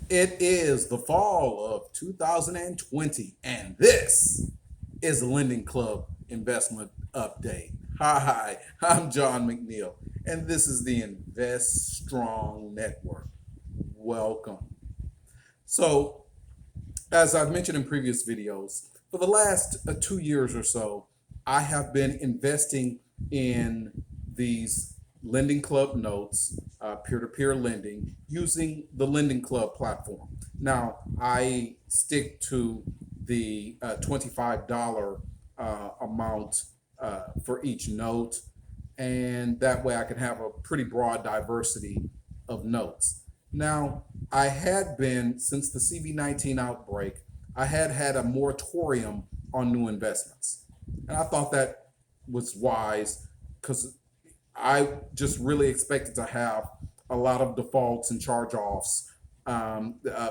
It is the fall of 2020, and this is the Lending Club Investment Update. Hi, I'm John McNeil, and this is the Invest Strong Network. Welcome. So, as I've mentioned in previous videos, for the last 2 years or so, I have been investing in these lending club notes, peer-to-peer lending, using the lending club platform. Now, I stick to the $25 amount for each note, and that way I can have a pretty broad diversity of notes. Now, I had been, since the CV-19 outbreak, I had a moratorium on new investments. And I thought that was wise because I just really expected to have a lot of defaults and charge-offs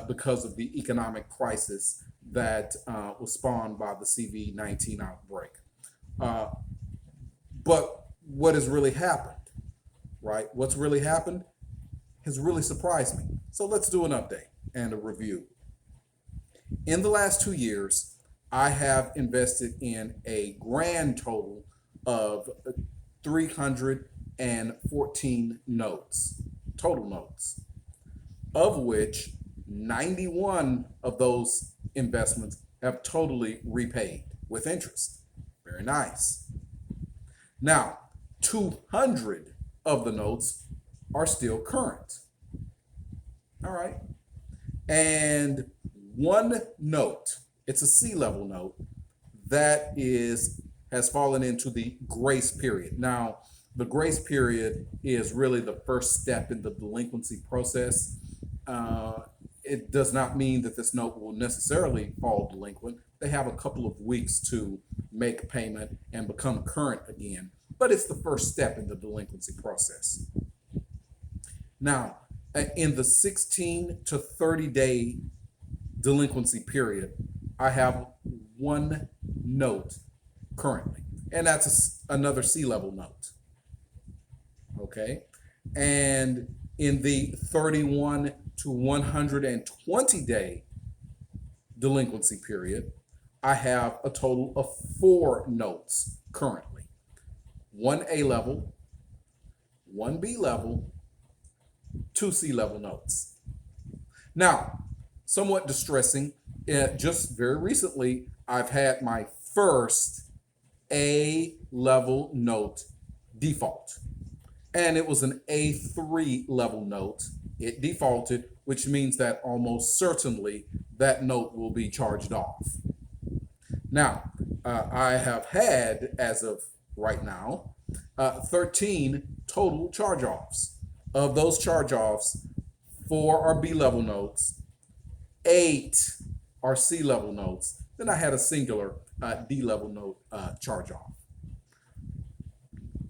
because of the economic crisis that was spawned by the CV-19 outbreak. Uh, but what has really happened, right? What's really happened has really surprised me. So let's do an update and a review. In the last 2 years, I have invested in a grand total of 314 notes, total notes, of which 91 of those investments have totally repaid with interest. Very nice. Now, 200 of the notes are still current. All right. And one note, it's a C level note, that has fallen into the grace period. Now, the grace period is really the first step in the delinquency process. It does not mean that this note will necessarily fall delinquent. They have a couple of weeks to make payment and become current again, but it's the first step in the delinquency process. Now, in the 16 to 30 day delinquency period, I have one note currently, and that's another C level note. Okay. And in the 31 to 120 day delinquency period, I have a total of four notes currently: one A level, one B level, two C level notes. Now, somewhat distressing, just very recently, I've had my first A level note default, and it was an A3 level note. It defaulted, which means that almost certainly that note will be charged off. Now, I have had, as of right now, 13 total charge offs. Of those charge offs, four are B level notes, eight are C level notes. Then I had a singular D level note charge off.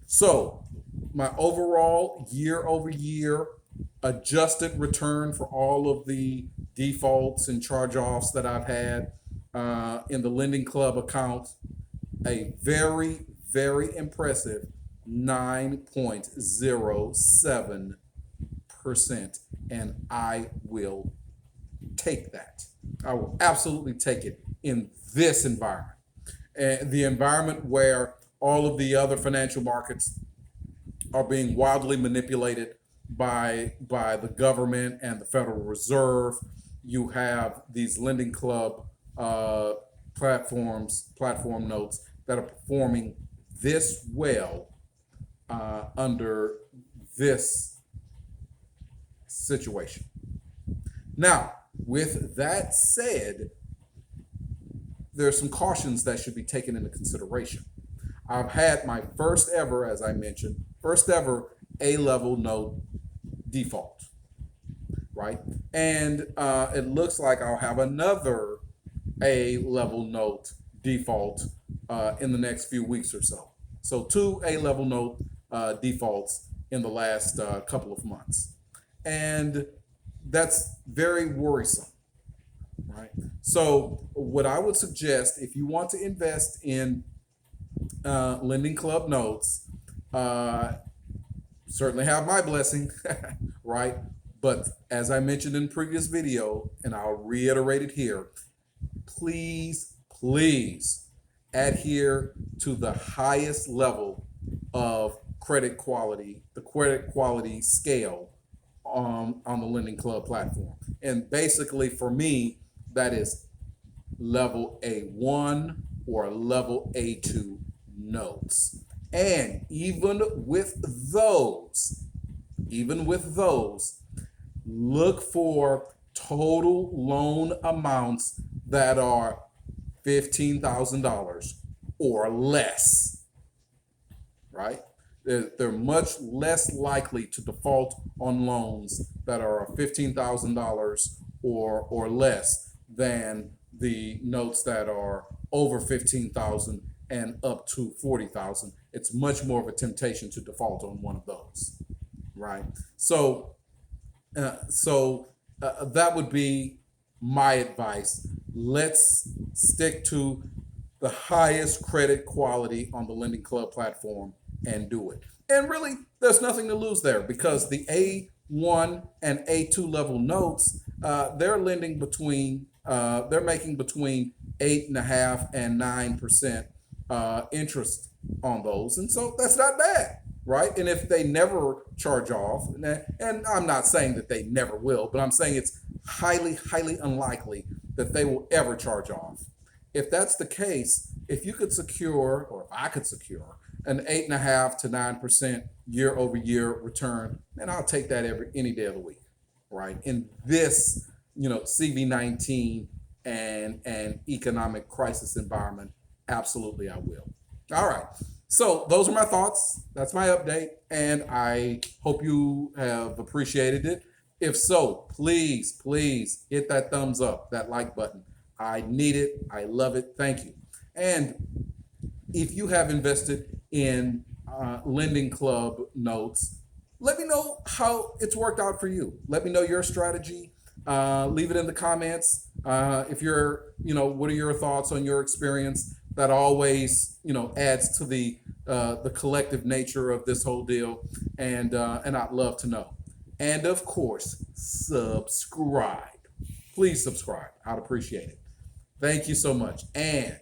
So, my overall year over year adjusted return for all of the defaults and charge offs that I've had in the lending club account, a very, very impressive 9.07%. And I will take that. I will absolutely take it in this environment. The environment where all of the other financial markets are being wildly manipulated by the government and the Federal Reserve. You have these lending club platform notes that are performing this well under this situation. Now, with that said, there are some cautions that should be taken into consideration. I've had my first ever, as I mentioned, first ever A level note default, right? And it looks like I'll have another A level note default in the next few weeks or so. So two A level note defaults in the last couple of months. And that's very worrisome, right? So what I would suggest, if you want to invest in lending club notes, certainly have my blessing, right? But as I mentioned in previous video, and I'll reiterate it here, please, please adhere to the highest level of credit quality, the credit quality scale on the Lending Club platform. And basically for me, that is level A1 or level A2 notes. And even with those, look for total loan amounts that are $15,000 or less, right? They're much less likely to default on loans that are $15,000 or less than the notes that are over 15,000 and up to 40,000. It's much more of a temptation to default on one of those, right? So that would be my advice. Let's stick to the highest credit quality on the Lending Club platform and do it. And really, there's nothing to lose there because the A1 and A2 level notes, they're lending between, they're making between 8.5% and 9% interest on those. And so that's not bad, right? And if they never charge off, and I'm not saying that they never will, but I'm saying it's highly, highly unlikely that they will ever charge off. If that's the case, if you could secure, or if I could secure, an 8.5% to 9% year-over-year return, then I'll take that any day of the week, right? In this, CV-19 and economic crisis environment, absolutely I will. All right. So those are my thoughts. That's my update, and I hope you have appreciated it. If so, please, please hit that thumbs up, that like button. I need it. I love it. Thank you. And if you have invested in Lending Club notes, let me know how it's worked out for you. Let me know your strategy. Leave it in the comments. If you're, what are your thoughts on your experience? That always, adds to the collective nature of this whole deal. And I'd love to know. And of course, subscribe. Please subscribe. I'd appreciate it. Thank you so much. And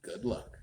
good luck.